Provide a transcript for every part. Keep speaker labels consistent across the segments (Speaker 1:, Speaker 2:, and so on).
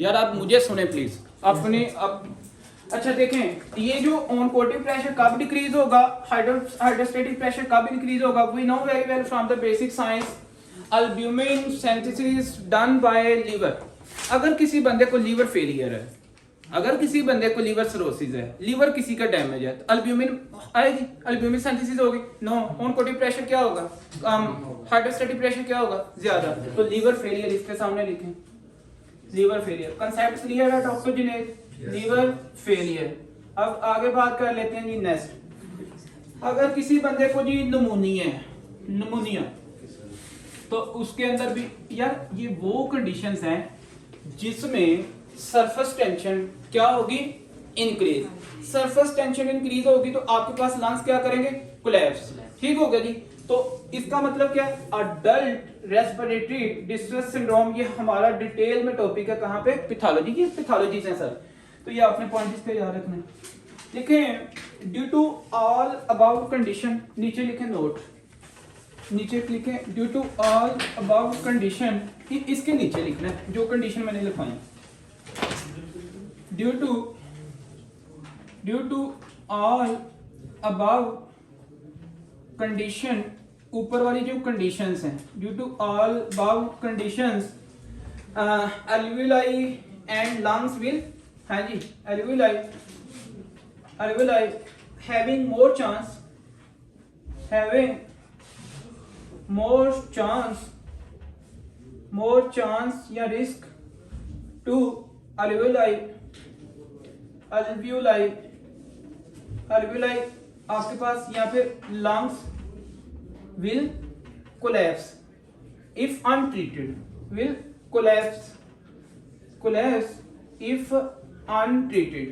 Speaker 1: यार आप मुझे सुने प्लीज अपने अब। अच्छा देखें, ये जो ऑनकोटिक प्रेशर कब डिक्रीज होगा, हाइड्रोस्टेटिक प्रेशर कब इंक्रीज होगा, we know very well from the basic science, albumin synthesis done by liver. अगर किसी बंदे को लीवर फेलियर है, अगर किसी बंदे को लीवर सिरोसिस है, लीवर किसी का डैमेज है, तो अल्ब्यूमिन आएगी, अल्ब्यूमिन सिंथेसिस होगी। नो, ऑनकोटिक प्रेशर क्या होगा कम, हाइड्रोस्टेटिक प्रेशर क्या होगा ज्यादा, तो लीवर फेलियर इसके सामने लिखें, लीवर फेलियर। कंसेप्ट क्लियर है डॉक्टर जुनैद, लीवर फेलियर। अब आगे बात कर लेते हैं जी नेक्स्ट। अगर किसी बंदे को जी निमोनिया है, निमोनिया, तो उसके अंदर भी यार ये वो कंडीशंस हैं जिसमें सरफेस टेंशन क्या होगी, इंक्रीज। सरफेस टेंशन इंक्रीज होगी तो आपके पास लंग्स क्या करेंगे, कोलैप्स। ठीक हो गया जी। तो इसका मतलब क्या है, अडल्ट रेस्पिरेटरी डिस्ट्रेस सिंड्रोम, ये हमारा डिटेल में टॉपिक है कहाँ पे, पैथोलॉजी की, पैथोलॉजी से सर। तो ये आपने पॉइंट इसका याद रखना है। देखें, due to all about condition, नीचे लिखें नोट, नीचे लिखें due to all about condition, इसके नीचे लिखना है जो कंडीशन मैंने लिखवाई, due to all about condition, ऊपर वाली जो कंडीशंस हैं, due to all about conditions alveoli and lungs will, हाँ जी, alveoli having more chance या risk to alveoli आपके पास यहाँ पे lungs will collapse if untreated, will collapse if untreated,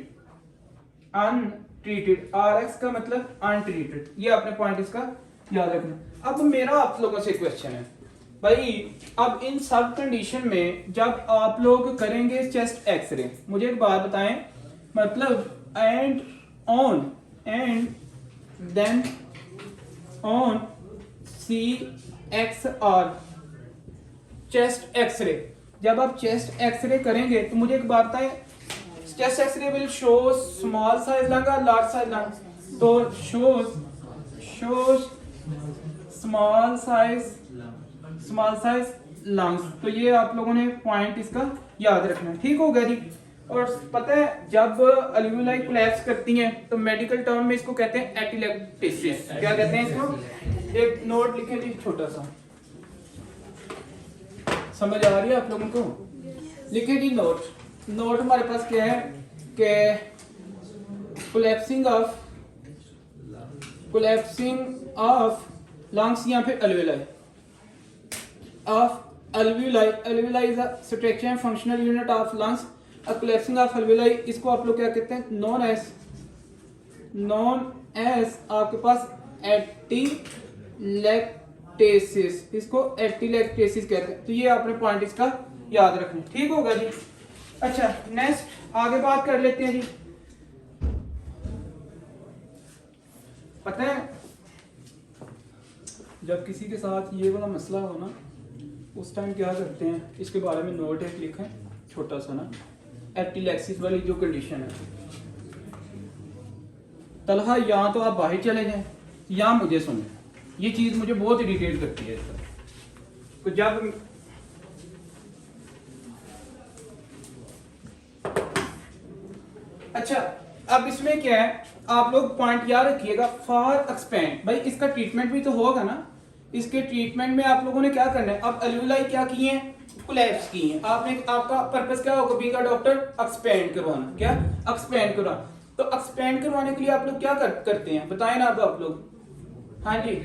Speaker 1: RX का मतलब untreated, ये आपने पॉइंट इसका याद रखना। अब मेरा आप लोगों से क्वेश्चन है भाई, अब इन सब कंडीशन में जब आप लोग करेंगे चेस्ट एक्सरे, मुझे एक बात बताएं, मतलब and then on CXR chest x-ray, जब आप चेस्ट एक्सरे करेंगे तो मुझे एक बात बताएं, chest x-ray will show small size lung और लार्ज साइज लंग, तो शोज स्मॉल साइज लंग्स। तो ये आप लोगों ने पॉइंट इसका याद रखना है। ठीक हो गया जी। और पता है जब अल्वेओलाई कोलैप्स करती हैं तो मेडिकल टर्म में इसको कहते हैं एटिलेक्टेसिस। क्या कहते हैं इसको, एक नोट लिखें जी छोटा सा, समझ आ रही है आप लोगों को, लिखें जी नोट हमारे पास क्या है कि कोलैप्सिंग ऑफ लंग्स, यहाँ पे alveoli is a structure and functional unit of lungs, a collapsing of alveoli, इसको आप लोग क्या कहते हैं, known as आपके पास एटिलेक्टेसिस, इसको एटिलेक्टेसिस कहते हैं। तो ये आपने पॉइंट इसका याद रखना। ठीक होगा जी। अच्छा नेक्स्ट आगे बात कर लेते हैं जी। पता है जब किसी के साथ ये वाला मसला हो ना, उस टाइम क्या करते हैं, इसके बारे में नोट एक लिखें छोटा सा ना, एटिलेक्सिस वाली जो कंडीशन है, तलहा या तो आप बाहर चले जाएं या मुझे सुने, ये चीज मुझे बहुत इरिटेट करती है। तो जब अच्छा अब इसमें क्या है, आप लोग पॉइंट याद रखिएगा, फॉर एक्सपेंड, भाई इसका ट्रीटमेंट भी तो होगा ना, इसके ट्रीटमेंट में आप लोगों ने क्या करना है, अब अल्वेओलाई क्या किए हैं, कोलैप्स किए हैं, आपने, आपका पर्पस क्या होगा बीइंग अ डॉक्टर, एक्सपेंड करवाना, क्या एक्सपेंड करवाना। तो एक्सपेंड करवाने के लिए आप लोग क्या करते हैं बताएं ना, अब आप लोग, हाँ जी,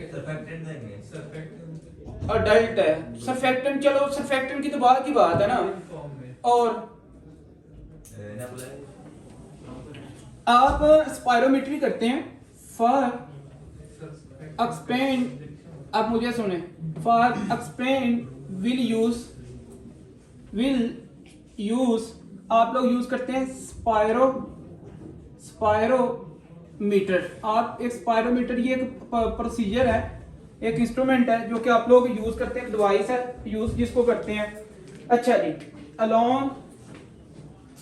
Speaker 1: अडल्ट है सर्फेक्टेंट, चलो सर्फेक्टेंट की तो बात की बात है ना, और आप स्पायरोमेट्री करते हैं फॉर एक्सपेंड, आप मुझे सुने, फॉर एक्सपेंड विल यूज आप लोग यूज करते हैं स्पायरोमीटर। आप एक स्पायरोमीटर, ये एक प्रोसीजर है, एक इंस्ट्रूमेंट है जो कि आप लोग यूज करते हैं, डिवाइस है यूज जिसको करते हैं। अच्छा जी, अलोंग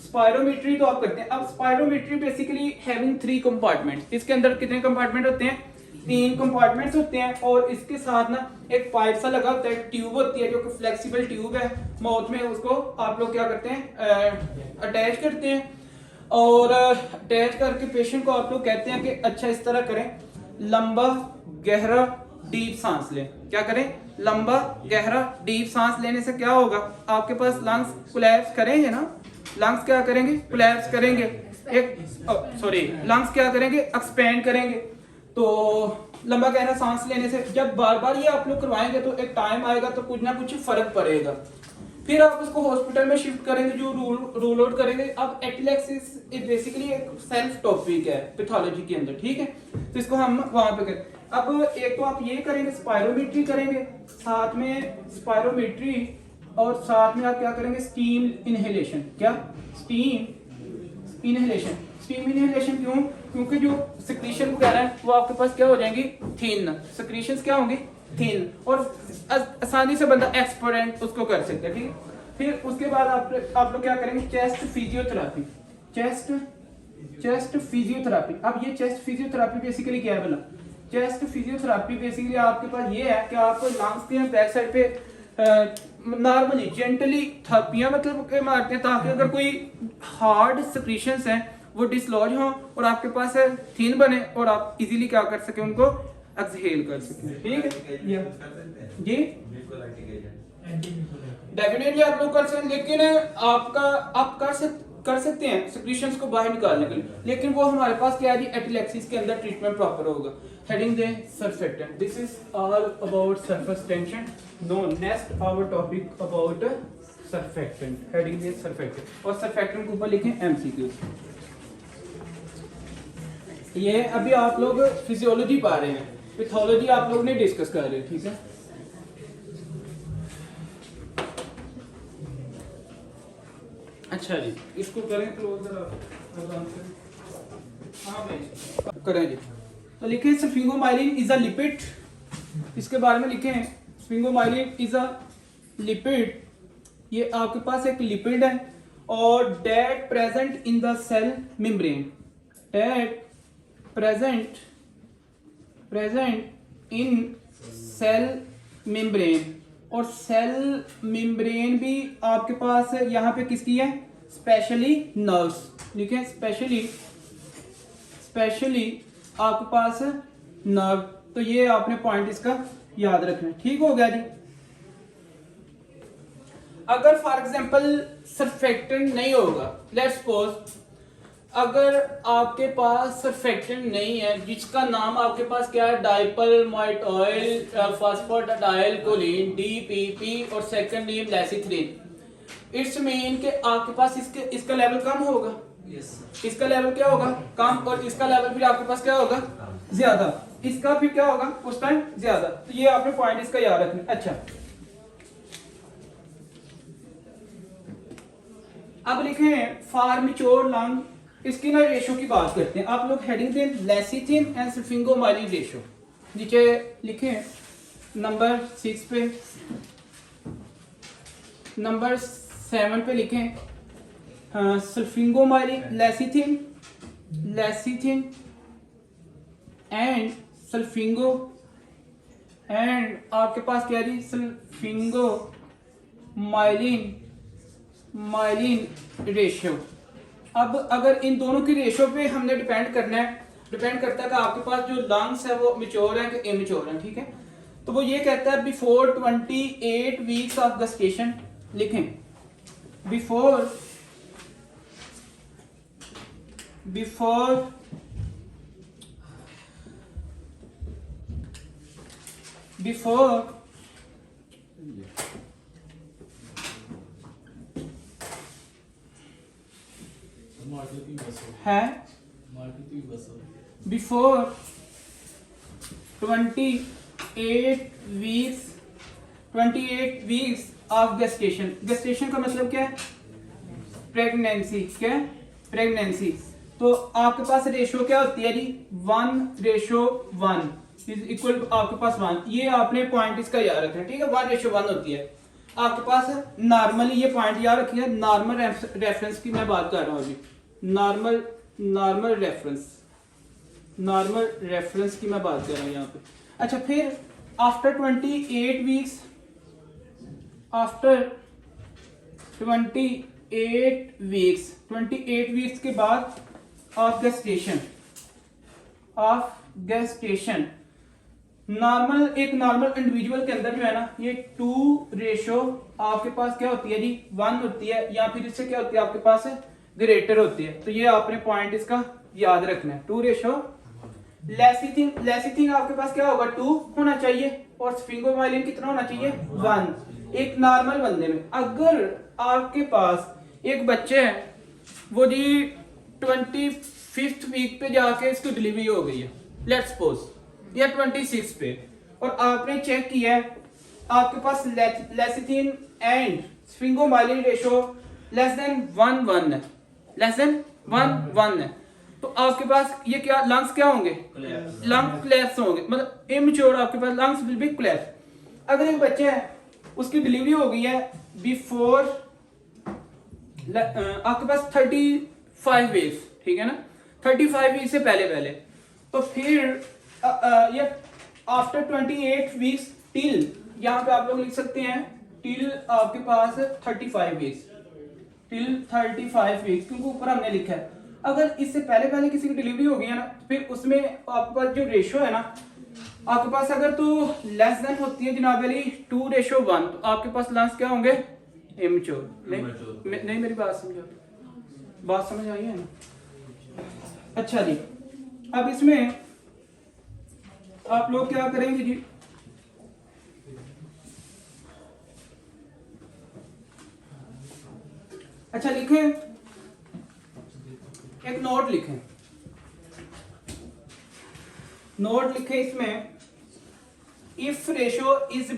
Speaker 1: स्पायरोमेट्री तो आप करते हैं। अब स्पायरोमेट्री बेसिकली हैविंग 3 कंपार्टमेंट्स, इसके अंदर कितने कंपार्टमेंट होते हैं? 3 कंपार्टमेंट्स होते हैं, और इसके साथ ना एक पाइप सा लगा होता है, ट्यूब होती है जो कि फ्लेक्सिबल ट्यूब है, माउथ में उसको आप लोग क्या करते हैं, अटैच करते हैं, और अटैच करके पेशेंट को आप लोग कहते हैं कि अच्छा इस तरह करें, लंबा गहरा डीप सांस लें। क्या करें? लंबा गहरा डीप सांस लेने से क्या होगा, आपके पास लंग्स कोलैप्स करेंगे ना, लंग्स क्या करेंगे? कोलैप्स करेंगे। लंग्स क्या करेंगे? एक्सपेंड करेंगे। तो लंबा गहरा सांस लेने से जब बार बार ये आप लोग करवाएंगे तो एक टाइम आएगा तो कुछ ना कुछ फर्क पड़ेगा, फिर आप उसको हॉस्पिटल में शिफ्ट करेंगे, जो रूल आउट करेंगे। अब एपिलेक्सिस बेसिकली एक सेल्फ टॉपिक है पैथोलॉजी के अंदर, ठीक है, तो इसको हम वहां पे करें। अब एक तो आप ये करेंगे, स्पायरोमेट्री करेंगे, साथ में स्पायरोमेट्री, और साथ में आप क्या करेंगे? Steam inhalation. क्या? Steam inhalation. स्टीम इनहेलेशन क्यों? क्योंकि जो सिक्रीशन वगैरह है वो आपके पास क्या हो जाएंगी? थिन। सिक्रीशंस क्या होंगी? थिन, और आसानी से बंदा एक्सपर्ट उसको कर सकता है, ठीक है। फिर उसके बाद आप लोग क्या करेंगे? Chest physiotherapy. Chest physiotherapy. अब ये चेस्ट फिजियोथेरापी बेसिकली क्या है बोला? चेस्ट फिजियोथेरापी बेसिकली आपके पास ये है कि आपको लंग्स के बैक साइड पे नॉर्मली जेंटली थेरेपियां मतलब के मारते हैं, ताकि अगर कोई हार्ड सिक्रीशंस हैं वो डिसलॉज हो और आपके पास थिन बने और आप इजीली क्या कर सके, उनको एक्सहेल कर सकें, ठीक है जी। डेफिनेटली आप लोग कर सकते हैं, लेकिन आप कर सकते हैं सिक्रीशंस को बाहर निकालने के लिए, लेकिन वो हमारे पास क्या है जी, एपिलेक्सिस के अंदर ट्रीटमेंट प्रॉपर होगा। Heading the surfactant. This is all about surface tension. No next our topic about surfactant. Heading the surfactant, और सर्फेक्टेंट के ऊपर लिखें एमसीक्यू। ये अभी आप लोग फिजियोलॉजी पा रहे हैं, पैथोलॉजी आप लोग नहीं डिस्कस कर रहे, ठीक है। अच्छा जी, इसको करें क्लोजर। हाँ भाई करें जी। तो लिखें स्फिंगोमाइलिन इज अ लिपिड, इसके बारे में लिखें स्फिंगोमाइलिन इज अ लिपिड। ये आपके पास एक लिपिड है, और that present in the cell membrane. That present in cell membrane, और सेल मेम्ब्रेन भी आपके पास यहाँ पे किसकी है? Specially nerves. लिखें स्पेशली आपके पास नर्व। तो ये आपने पॉइंट इसका याद रखना है, ठीक हो गया जी। अगर फॉर एग्जांपल सर्फेक्टेंट नहीं होगा, लेट्स सपोज अगर आपके पास सर्फेक्टेंट नहीं है, जिसका नाम आपके पास क्या है? डाइपलमाइड ऑयल, फॉस्फोडाइल कोलिन, डीपीपी, और second name lecithin. It's mean कि आपके पास इसका लेवल कम होगा। इसका लेवल क्या होगा? कम, और इसका लेवल फिर आपके पास क्या होगा? ज्यादा। इसका फिर क्या होगा उस टाइम? ज्यादा। तो ये आपने पॉइंट इसका याद रखना। अच्छा, अब लिखें फॉर मैच्योर लंग, इसकी ना रेशो की बात करते हैं। आप लोग हेडिंग दें लेसिथिन एंड स्फिंगोमाइलिन रेशो। नीचे लिखें नंबर 6 पे, नंबर 7 पे लिखें स्फिंगोमाइलिन, लेसिथिन एंड सल्फिंगो, एंड आपके पास क्या जी? Myelin ratio. अब अगर इन दोनों की रेशियो पे हमने डिपेंड करना है, डिपेंड करता है कि आपके पास जो लंग्स है वो मैच्योर है कि इमैच्योर है, ठीक है। तो वो ये कहता है बिफोर 28 वीक्स ऑफ गेस्टेशन। लिखें before 28 weeks of gestation. Gestation का मतलब क्या है? प्रेगनेंसी। क्या है? प्रेगनेंसी। तो आपके पास रेशो क्या होती है जी? 1:1 इज इक्वल टू आपके पास 1। ये आपने पॉइंट इसका याद रखना है, ठीक है। 1:1 होती है। आपके पास नॉर्मली, ये पॉइंट याद रखिए, नॉर्मल रेफरेंस की मैं बात कर रहा हूँ अभी, नॉर्मल रेफरेंस की मैं बात कर रहा हूँ यहाँ पे। अच्छा, फिर आफ्टर 28 वीक्स, आफ्टर 28 वीक्स के बाद ऑफ गेस्टेशन, नॉर्मल, एक नॉर्मल इंडिविजुअल के अंदर जो है ना, ये 2 रेशो आपके पास क्या होती है जी, 1 होती है, या फिर इससे क्या होती है आपके पास ग्रेटर होती है। तो ये आपने पॉइंट इसका याद रखना है, 2 रेशो लेसिथिन आपके पास क्या होगा, 2 होना चाहिए, और स्फिंगोमाइलिन कितना होना चाहिए, 1। एक नॉर्मल बंदे में अगर आपके पास एक बच्चे हैं, वो जी 25th वीक पे जाके इसकी डिलीवरी हो गई है, लेट्स सपोज, या 26 पे, और आपने चेक किया है आपके पास lecithin and sphingomyelin ratio less than 1 है, लेस देन 1 है, तो आपके पास ये क्या लंग्स क्या होंगे, लंग कोलैप्स होंगे, मतलब इमेच्योर आपके पास लंग्स विल बी कोलैप्स। अगर एक बच्चा है उसकी डिलीवरी हो गई है बिफोर आपके पास 35 वीक्स, ठीक है ना, 35 वीक से पहले, तो फिर ये आफ्टर 28 वीक्स टिल, यहाँ पे आप लोग लिख सकते हैं टिल आपके पास 35 वीक्स, टिल 35 वीक्स, क्योंकि ऊपर हमने लिखा है। अगर इससे पहले किसी की डिलीवरी हो गई है ना, फिर उसमें आपके पास जो रेशो है ना आपके पास, अगर तो लेस देन होती है जनाब अली 2:1, तो आपके पास लंग्स क्या होंगे, इमेच्योर। नहीं मेरी बात समझ आई है ना। अच्छा जी, अब इसमें आप लोग क्या करेंगे जी, अच्छा लिखें, एक नोट लिखें इसमें, इफ रेशो इज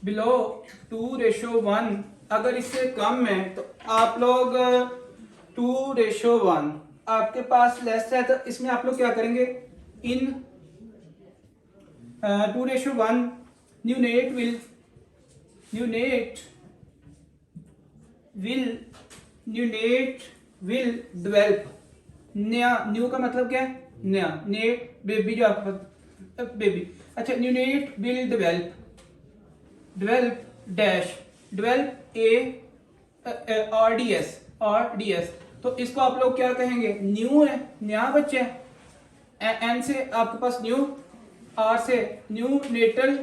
Speaker 1: बिलो 2:1, अगर इससे कम है तो आप लोग 2:1, आपके पास लेस है तो इसमें आप लोग क्या करेंगे, इन 2:1 न्यूनेट विल डेवलप, नया, न्यू का मतलब क्या है, नया, नेट बेबी जो आपके पास बेबी, अच्छा, neonate will develop a RDS, तो इसको आप लोग क्या कहेंगे, न्यू है, नया बच्चा है, एन से आपके पास न्यू, आर से neonatal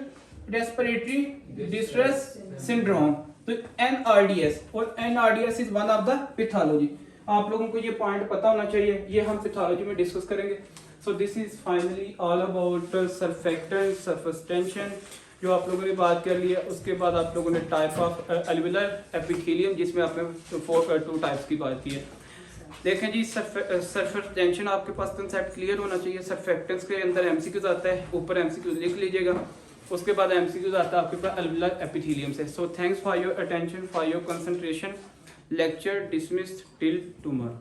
Speaker 1: respiratory distress syndrome, तो NRDS, और NRDS is one of the pathology. आप लोगों को ये पॉइंट पता होना चाहिए, ये हम पैथोलॉजी में डिस्कस करेंगे। So this is finally all about surfactant, surface tension, जो आप लोगों ने बात कर लिया। उसके बाद आप लोगों ने टाइप ऑफ एल्वियुलर एपिथेलियम, जिसमें आपने 2 टाइप्स की बात की है। देखें जी, सरफेस टेंशन आपके पास कंसेप्ट क्लियर होना चाहिए। सर्फेक्टेंट्स के अंदर एमसीक्यूज आता है, ऊपर एमसीक्यूज लिख लीजिएगा। उसके बाद एमसीक्यूज आता है आपके पास एल्वियुलर एपिथेलियम से। So thanks for your attention, for your concentration. Lecture dismissed till tomorrow.